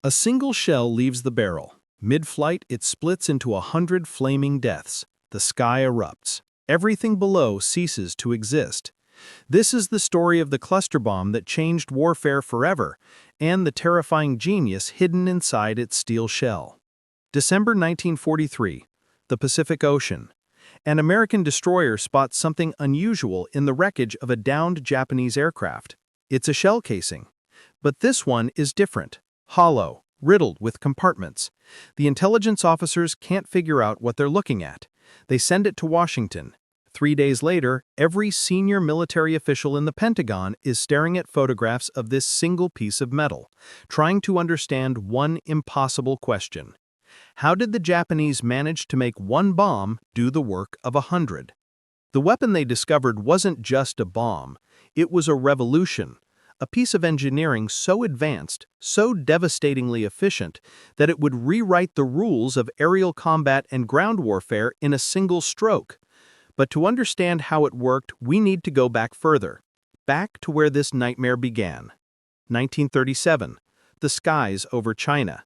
A single shell leaves the barrel. Mid-flight, it splits into 100 flaming deaths. The sky erupts. Everything below ceases to exist. This is the story of the cluster bomb that changed warfare forever, and the terrifying genius hidden inside its steel shell. December 1943, the Pacific Ocean. An American destroyer spots something unusual in the wreckage of a downed Japanese aircraft. It's a shell casing. But this one is different. Hollow, riddled with compartments. The intelligence officers can't figure out what they're looking at. They send it to Washington. 3 days later, every senior military official in the Pentagon is staring at photographs of this single piece of metal, trying to understand one impossible question. How did the Japanese manage to make one bomb do the work of 100? The weapon they discovered wasn't just a bomb. It was a revolution. A piece of engineering so advanced, so devastatingly efficient, that it would rewrite the rules of aerial combat and ground warfare in a single stroke. But to understand how it worked, we need to go back further. Back to where this nightmare began. 1937. The skies over China.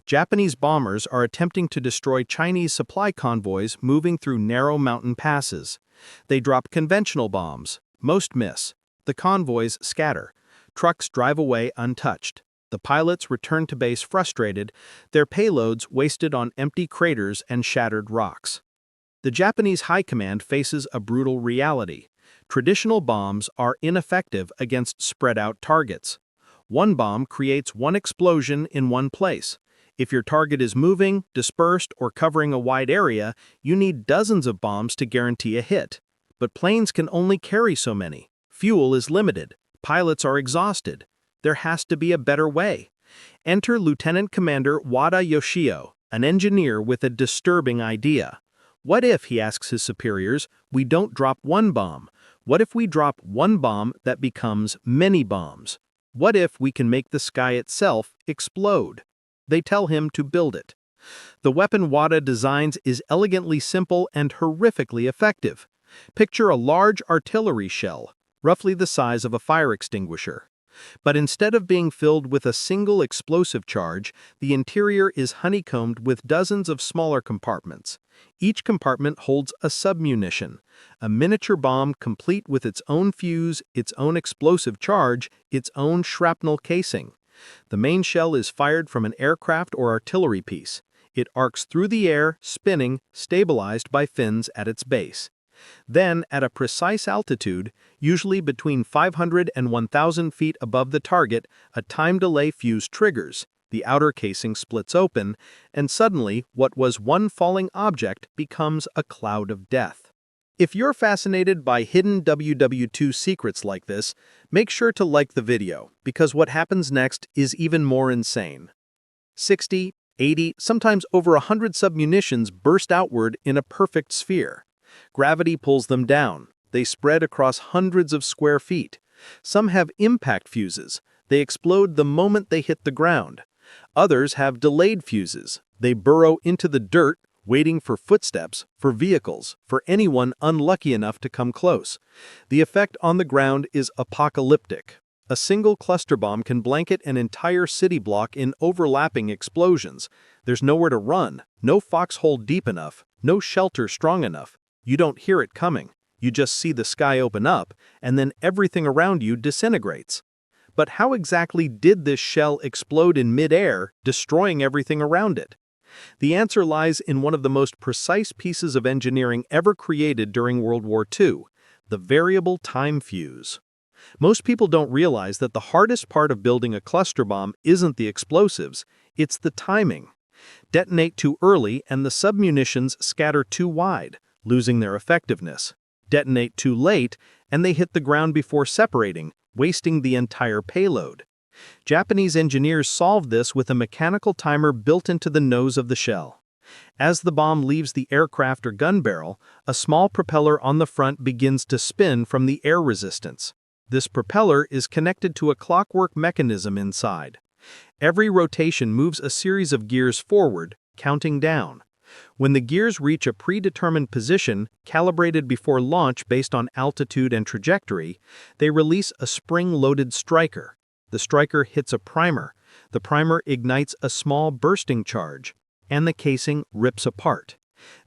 Japanese bombers are attempting to destroy Chinese supply convoys moving through narrow mountain passes. They drop conventional bombs. Most miss. The convoys scatter. Trucks drive away untouched. The pilots return to base frustrated, their payloads wasted on empty craters and shattered rocks. The Japanese high command faces a brutal reality. Traditional bombs are ineffective against spread-out targets. One bomb creates one explosion in one place. If your target is moving, dispersed, or covering a wide area, you need dozens of bombs to guarantee a hit. But planes can only carry so many. Fuel is limited. Pilots are exhausted. There has to be a better way. Enter Lieutenant Commander Wada Yoshio, an engineer with a disturbing idea. What if, he asks his superiors, we don't drop one bomb? What if we drop one bomb that becomes many bombs? What if we can make the sky itself explode? They tell him to build it. The weapon Wada designs is elegantly simple and horrifically effective. Picture a large artillery shell, roughly the size of a fire extinguisher. But instead of being filled with a single explosive charge, the interior is honeycombed with dozens of smaller compartments. Each compartment holds a submunition, a miniature bomb complete with its own fuse, its own explosive charge, its own shrapnel casing. The main shell is fired from an aircraft or artillery piece. It arcs through the air, spinning, stabilized by fins at its base. Then, at a precise altitude, usually between 500 and 1,000 feet above the target, a time delay fuse triggers, the outer casing splits open, and suddenly what was one falling object becomes a cloud of death. If you're fascinated by hidden WW2 secrets like this, make sure to like the video, because what happens next is even more insane. 60, 80, sometimes over 100 submunitions burst outward in a perfect sphere. Gravity pulls them down. They spread across hundreds of square feet. Some have impact fuses. They explode the moment they hit the ground. Others have delayed fuses. They burrow into the dirt, waiting for footsteps, for vehicles, for anyone unlucky enough to come close. The effect on the ground is apocalyptic. A single cluster bomb can blanket an entire city block in overlapping explosions. There's nowhere to run, no foxhole deep enough, no shelter strong enough. You don't hear it coming. You just see the sky open up, and then everything around you disintegrates. But how exactly did this shell explode in mid-air, destroying everything around it? The answer lies in one of the most precise pieces of engineering ever created during World War II, the variable time fuse. Most people don't realize that the hardest part of building a cluster bomb isn't the explosives, it's the timing. Detonate too early and the submunitions scatter too wide, losing their effectiveness. Detonate too late, and they hit the ground before separating, wasting the entire payload. Japanese engineers solved this with a mechanical timer built into the nose of the shell. As the bomb leaves the aircraft or gun barrel, a small propeller on the front begins to spin from the air resistance. This propeller is connected to a clockwork mechanism inside. Every rotation moves a series of gears forward, counting down. When the gears reach a predetermined position, calibrated before launch based on altitude and trajectory, they release a spring-loaded striker. The striker hits a primer. The primer ignites a small bursting charge, and the casing rips apart.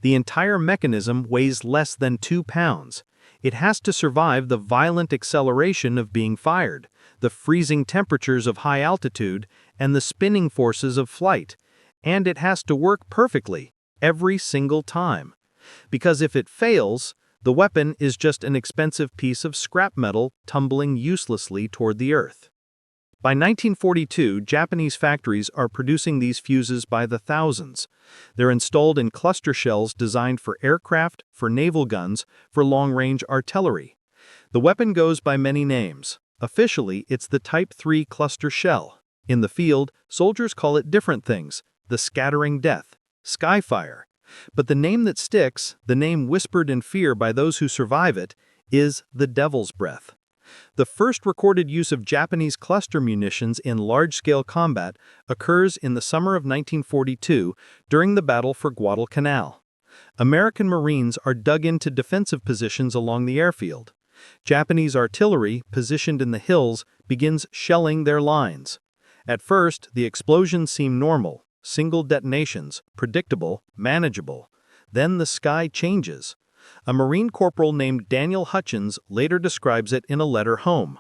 The entire mechanism weighs less than 2 pounds. It has to survive the violent acceleration of being fired, the freezing temperatures of high altitude, and the spinning forces of flight. And it has to work perfectly, every single time. Because if it fails, the weapon is just an expensive piece of scrap metal tumbling uselessly toward the earth. By 1942, Japanese factories are producing these fuses by the thousands. They're installed in cluster shells designed for aircraft, for naval guns, for long-range artillery. The weapon goes by many names. Officially, it's the Type 3 cluster shell. In the field, soldiers call it different things: the scattering death, skyfire. But the name that sticks, the name whispered in fear by those who survive it, is the devil's breath. The first recorded use of Japanese cluster munitions in large-scale combat occurs in the summer of 1942 during the battle for Guadalcanal. American Marines are dug into defensive positions along the airfield. Japanese artillery, positioned in the hills, begins shelling their lines. At first, the explosions seem normal, single detonations, predictable, manageable. Then the sky changes. A Marine corporal named Daniel Hutchins later describes it in a letter home.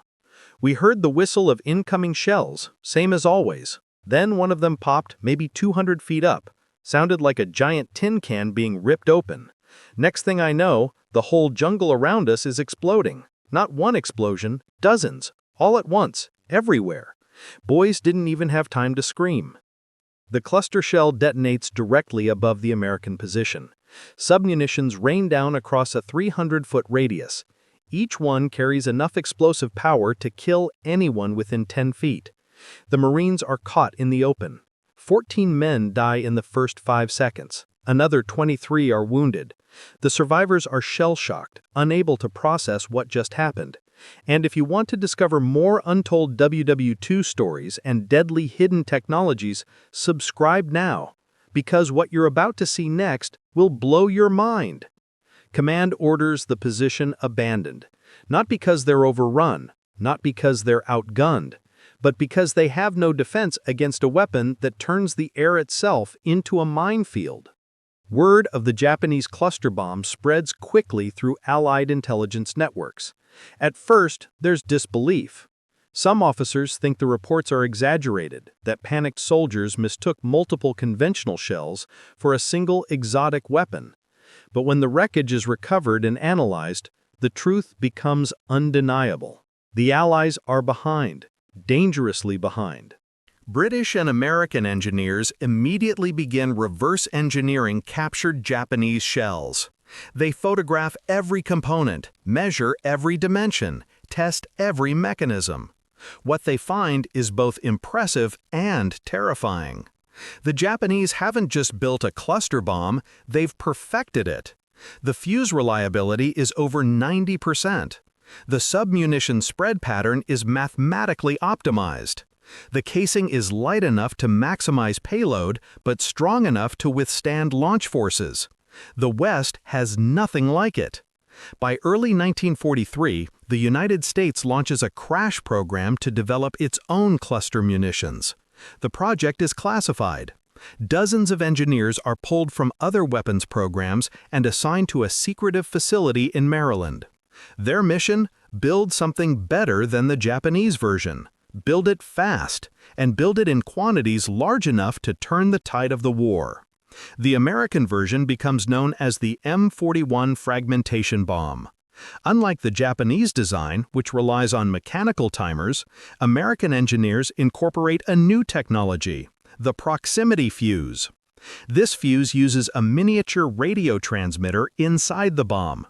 "We heard the whistle of incoming shells, same as always. Then one of them popped maybe 200 feet up. Sounded like a giant tin can being ripped open. Next thing I know, the whole jungle around us is exploding. Not one explosion, dozens, all at once, everywhere. Boys didn't even have time to scream." The cluster shell detonates directly above the American position. Submunitions rain down across a 300-foot radius. Each one carries enough explosive power to kill anyone within 10 feet. The Marines are caught in the open. 14 men die in the first 5 seconds. Another 23 are wounded. The survivors are shell-shocked, unable to process what just happened. And if you want to discover more untold WW2 stories and deadly hidden technologies, subscribe now, because what you're about to see next will blow your mind. Command orders the position abandoned, not because they're overrun, not because they're outgunned, but because they have no defense against a weapon that turns the air itself into a minefield. Word of the Japanese cluster bomb spreads quickly through Allied intelligence networks. At first, there's disbelief. Some officers think the reports are exaggerated, that panicked soldiers mistook multiple conventional shells for a single exotic weapon. But when the wreckage is recovered and analyzed, the truth becomes undeniable. The Allies are behind, dangerously behind. British and American engineers immediately begin reverse engineering captured Japanese shells. They photograph every component, measure every dimension, test every mechanism. What they find is both impressive and terrifying. The Japanese haven't just built a cluster bomb, they've perfected it. The fuse reliability is over 90%. The submunition spread pattern is mathematically optimized. The casing is light enough to maximize payload, but strong enough to withstand launch forces. The West has nothing like it. By early 1943, the United States launches a crash program to develop its own cluster munitions. The project is classified. Dozens of engineers are pulled from other weapons programs and assigned to a secretive facility in Maryland. Their mission? Build something better than the Japanese version. Build it fast, and build it in quantities large enough to turn the tide of the war. The American version becomes known as the M41 fragmentation bomb. Unlike the Japanese design, which relies on mechanical timers, American engineers incorporate a new technology, the proximity fuse. This fuse uses a miniature radio transmitter inside the bomb.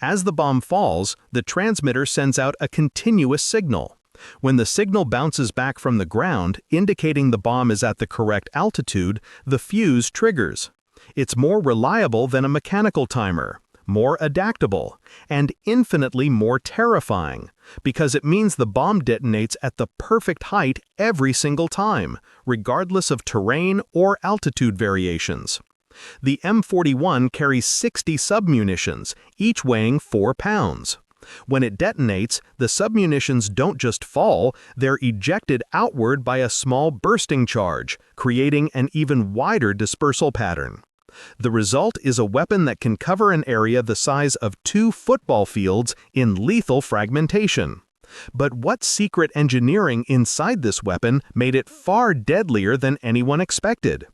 As the bomb falls, the transmitter sends out a continuous signal. When the signal bounces back from the ground, indicating the bomb is at the correct altitude, the fuse triggers. It's more reliable than a mechanical timer, more adaptable, and infinitely more terrifying, because it means the bomb detonates at the perfect height every single time, regardless of terrain or altitude variations. The M41 carries 60 submunitions, each weighing 4 pounds. When it detonates, the submunitions don't just fall, they're ejected outward by a small bursting charge, creating an even wider dispersal pattern. The result is a weapon that can cover an area the size of 2 football fields in lethal fragmentation. But what secret engineering inside this weapon made it far deadlier than anyone expected?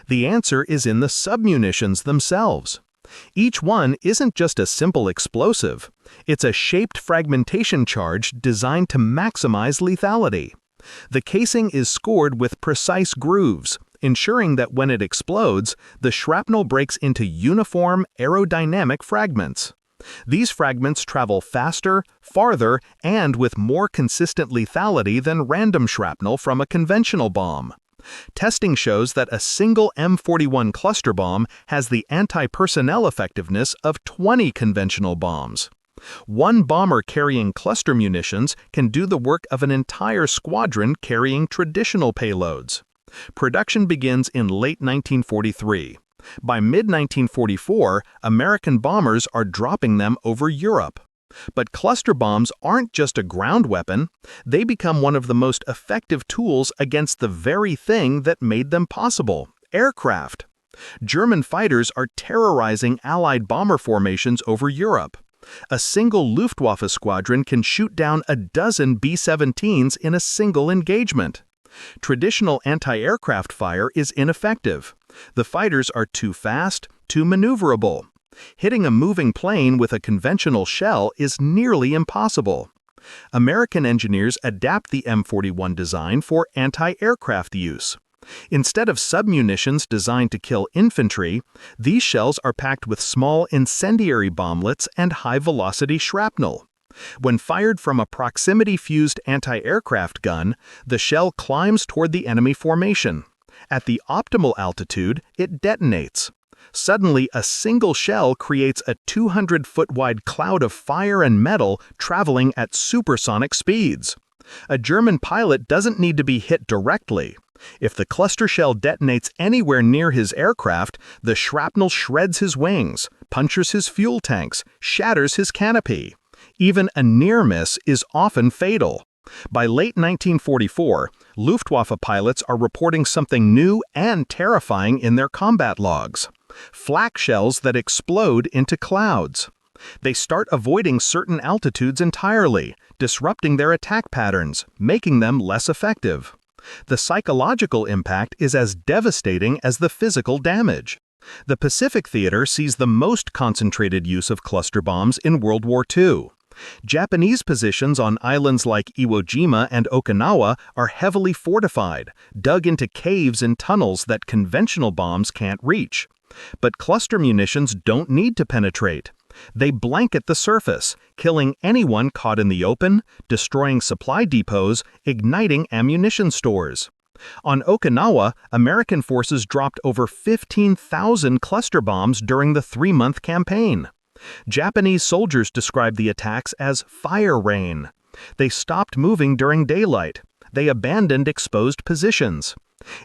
The answer is in the submunitions themselves. Each one isn't just a simple explosive. It's a shaped fragmentation charge designed to maximize lethality. The casing is scored with precise grooves, ensuring that when it explodes, the shrapnel breaks into uniform, aerodynamic fragments. These fragments travel faster, farther, and with more consistent lethality than random shrapnel from a conventional bomb. Testing shows that a single M41 cluster bomb has the anti-personnel effectiveness of 20 conventional bombs. One bomber carrying cluster munitions can do the work of an entire squadron carrying traditional payloads. Production begins in late 1943. By mid-1944, American bombers are dropping them over Europe. But cluster bombs aren't just a ground weapon, they become one of the most effective tools against the very thing that made them possible: aircraft. German fighters are terrorizing Allied bomber formations over Europe. A single Luftwaffe squadron can shoot down a dozen B-17s in a single engagement. Traditional anti-aircraft fire is ineffective. The fighters are too fast, too maneuverable. Hitting a moving plane with a conventional shell is nearly impossible. American engineers adapt the M41 design for anti-aircraft use. Instead of submunitions designed to kill infantry, these shells are packed with small incendiary bomblets and high-velocity shrapnel. When fired from a proximity-fused anti-aircraft gun, the shell climbs toward the enemy formation. At the optimal altitude, it detonates. Suddenly, a single shell creates a 200-foot-wide cloud of fire and metal traveling at supersonic speeds. A German pilot doesn't need to be hit directly. If the cluster shell detonates anywhere near his aircraft, the shrapnel shreds his wings, punctures his fuel tanks, shatters his canopy. Even a near miss is often fatal. By late 1944, Luftwaffe pilots are reporting something new and terrifying in their combat logs: flak shells that explode into clouds. They start avoiding certain altitudes entirely, disrupting their attack patterns, making them less effective. The psychological impact is as devastating as the physical damage. The Pacific Theater sees the most concentrated use of cluster bombs in World War II. Japanese positions on islands like Iwo Jima and Okinawa are heavily fortified, dug into caves and tunnels that conventional bombs can't reach. But cluster munitions don't need to penetrate. They blanket the surface, killing anyone caught in the open, destroying supply depots, igniting ammunition stores. On Okinawa, American forces dropped over 15,000 cluster bombs during the 3-month campaign. Japanese soldiers described the attacks as fire rain. They stopped moving during daylight. They abandoned exposed positions.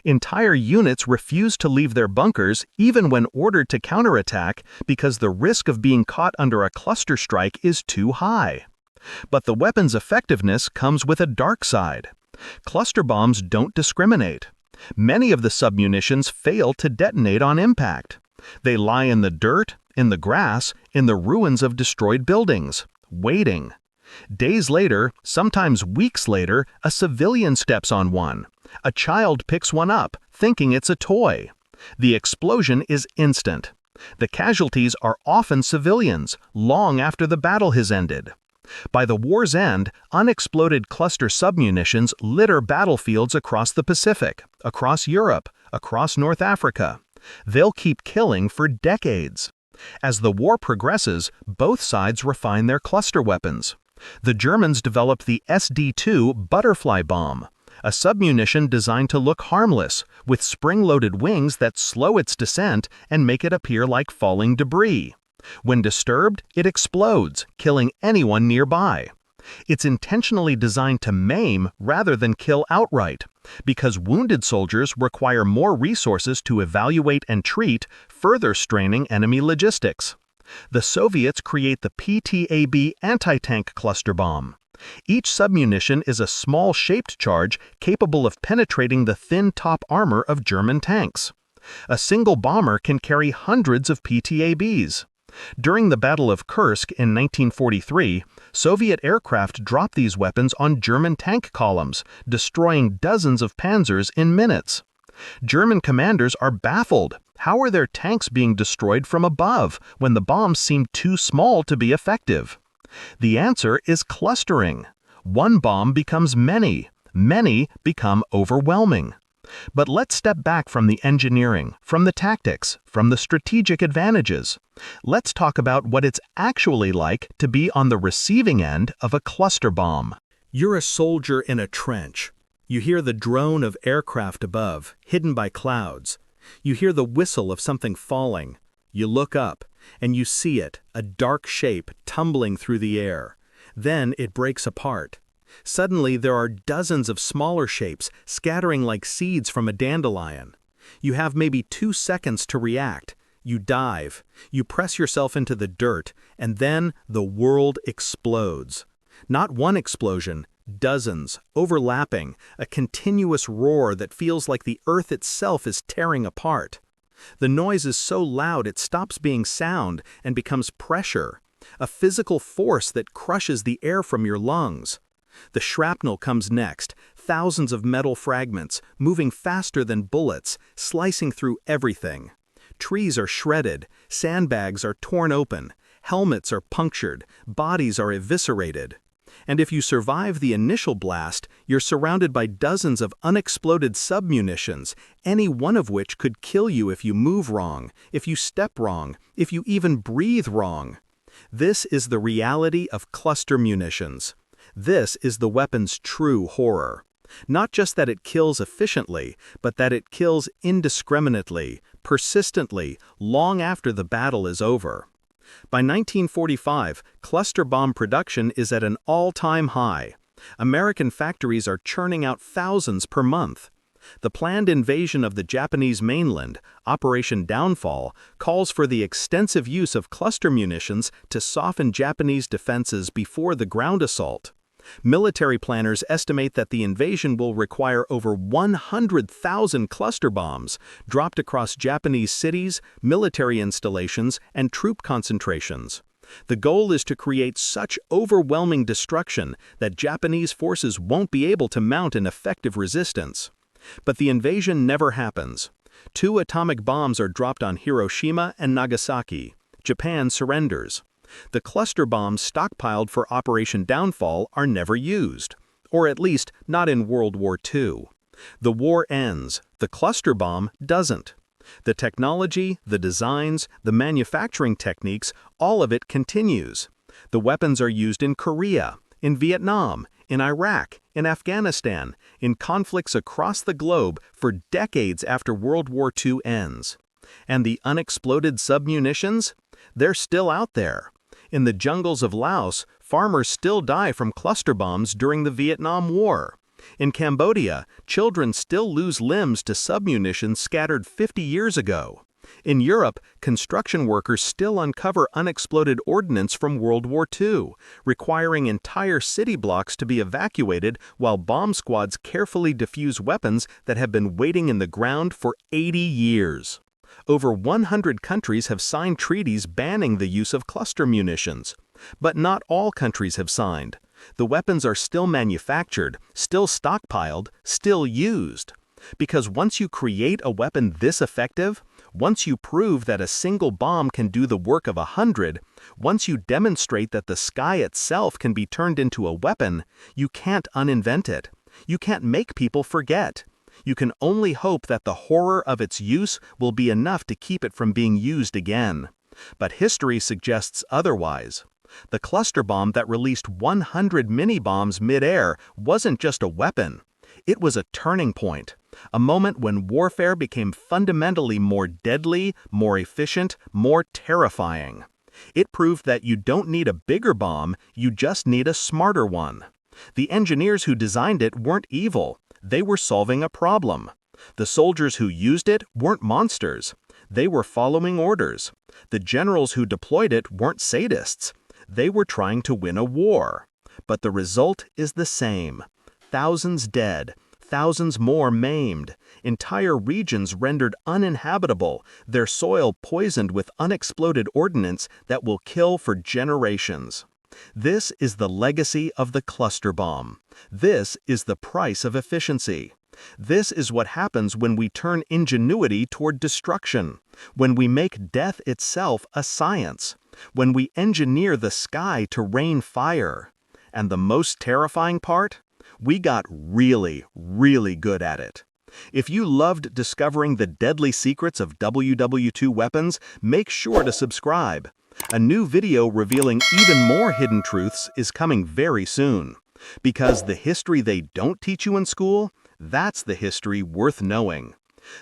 Entire units refused to leave their bunkers even when ordered to counterattack because the risk of being caught under a cluster strike is too high. But the weapon's effectiveness comes with a dark side. Cluster bombs don't discriminate. Many of the submunitions fail to detonate on impact. They lie in the dirt, in the grass, in the ruins of destroyed buildings, waiting. Days later, sometimes weeks later, a civilian steps on one. A child picks one up, thinking it's a toy. The explosion is instant. The casualties are often civilians, long after the battle has ended. By the war's end, unexploded cluster submunitions litter battlefields across the Pacific, across Europe, across North Africa. They'll keep killing for decades. As the war progresses, both sides refine their cluster weapons. The Germans developed the SD-2 butterfly bomb, a submunition designed to look harmless, with spring-loaded wings that slow its descent and make it appear like falling debris. When disturbed, it explodes, killing anyone nearby. It's intentionally designed to maim rather than kill outright, because wounded soldiers require more resources to evaluate and treat, further straining enemy logistics. The Soviets create the PTAB anti-tank cluster bomb. Each submunition is a small-shaped charge capable of penetrating the thin top armor of German tanks. A single bomber can carry hundreds of PTABs. During the Battle of Kursk in 1943, Soviet aircraft dropped these weapons on German tank columns, destroying dozens of panzers in minutes. German commanders are baffled. How are their tanks being destroyed from above when the bombs seem too small to be effective? The answer is clustering. One bomb becomes many. Many become overwhelming. But let's step back from the engineering, from the tactics, from the strategic advantages. Let's talk about what it's actually like to be on the receiving end of a cluster bomb. You're a soldier in a trench. You hear the drone of aircraft above, hidden by clouds. You hear the whistle of something falling. You look up, and you see it, a dark shape tumbling through the air. Then it breaks apart. Suddenly there are dozens of smaller shapes scattering like seeds from a dandelion. You have maybe 2 seconds to react. You dive. You press yourself into the dirt, and then the world explodes. Not one explosion, dozens, overlapping, a continuous roar that feels like the earth itself is tearing apart. The noise is so loud it stops being sound and becomes pressure, a physical force that crushes the air from your lungs. The shrapnel comes next, thousands of metal fragments, moving faster than bullets, slicing through everything. Trees are shredded, sandbags are torn open, helmets are punctured, bodies are eviscerated. And if you survive the initial blast, you're surrounded by dozens of unexploded submunitions, any one of which could kill you if you move wrong, if you step wrong, if you even breathe wrong. This is the reality of cluster munitions. This is the weapon's true horror. Not just that it kills efficiently, but that it kills indiscriminately, persistently, long after the battle is over. By 1945, cluster bomb production is at an all-time high. American factories are churning out thousands per month. The planned invasion of the Japanese mainland, Operation Downfall, calls for the extensive use of cluster munitions to soften Japanese defenses before the ground assault. Military planners estimate that the invasion will require over 100,000 cluster bombs dropped across Japanese cities, military installations, and troop concentrations. The goal is to create such overwhelming destruction that Japanese forces won't be able to mount an effective resistance. But the invasion never happens. 2 atomic bombs are dropped on Hiroshima and Nagasaki. Japan surrenders. The cluster bombs stockpiled for Operation Downfall are never used, or at least not in World War II. The war ends. The cluster bomb doesn't. The technology, the designs, the manufacturing techniques, all of it continues. The weapons are used in Korea, in Vietnam, in Iraq, in Afghanistan, in conflicts across the globe for decades after World War II ends. And the unexploded submunitions? They're still out there. In the jungles of Laos, farmers still die from cluster bombs during the Vietnam War. In Cambodia, children still lose limbs to submunitions scattered 50 years ago. In Europe, construction workers still uncover unexploded ordnance from World War II, requiring entire city blocks to be evacuated while bomb squads carefully defuse weapons that have been waiting in the ground for 80 years. Over 100 countries have signed treaties banning the use of cluster munitions. But not all countries have signed. The weapons are still manufactured, still stockpiled, still used. Because once you create a weapon this effective, once you prove that a single bomb can do the work of 100, once you demonstrate that the sky itself can be turned into a weapon, you can't uninvent it. You can't make people forget. You can only hope that the horror of its use will be enough to keep it from being used again. But history suggests otherwise. The cluster bomb that released 100 mini-bombs mid-air wasn't just a weapon. It was a turning point, a moment when warfare became fundamentally more deadly, more efficient, more terrifying. It proved that you don't need a bigger bomb, you just need a smarter one. The engineers who designed it weren't evil. They were solving a problem. The soldiers who used it weren't monsters. They were following orders. The generals who deployed it weren't sadists. They were trying to win a war. But the result is the same. Thousands dead, thousands more maimed, entire regions rendered uninhabitable, their soil poisoned with unexploded ordnance that will kill for generations. This is the legacy of the cluster bomb. This is the price of efficiency. This is what happens when we turn ingenuity toward destruction, when we make death itself a science, when we engineer the sky to rain fire. And the most terrifying part? We got really, really good at it. If you loved discovering the deadly secrets of WW2 weapons, make sure to subscribe. A new video revealing even more hidden truths is coming very soon. Because the history they don't teach you in school, that's the history worth knowing.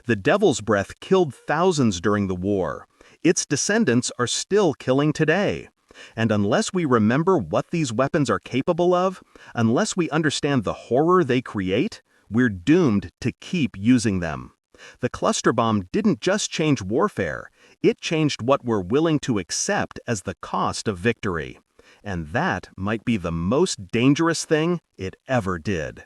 The Devil's Breath killed thousands during the war. Its descendants are still killing today. And unless we remember what these weapons are capable of, unless we understand the horror they create, we're doomed to keep using them. The cluster bomb didn't just change warfare, it changed what we're willing to accept as the cost of victory. And that might be the most dangerous thing it ever did.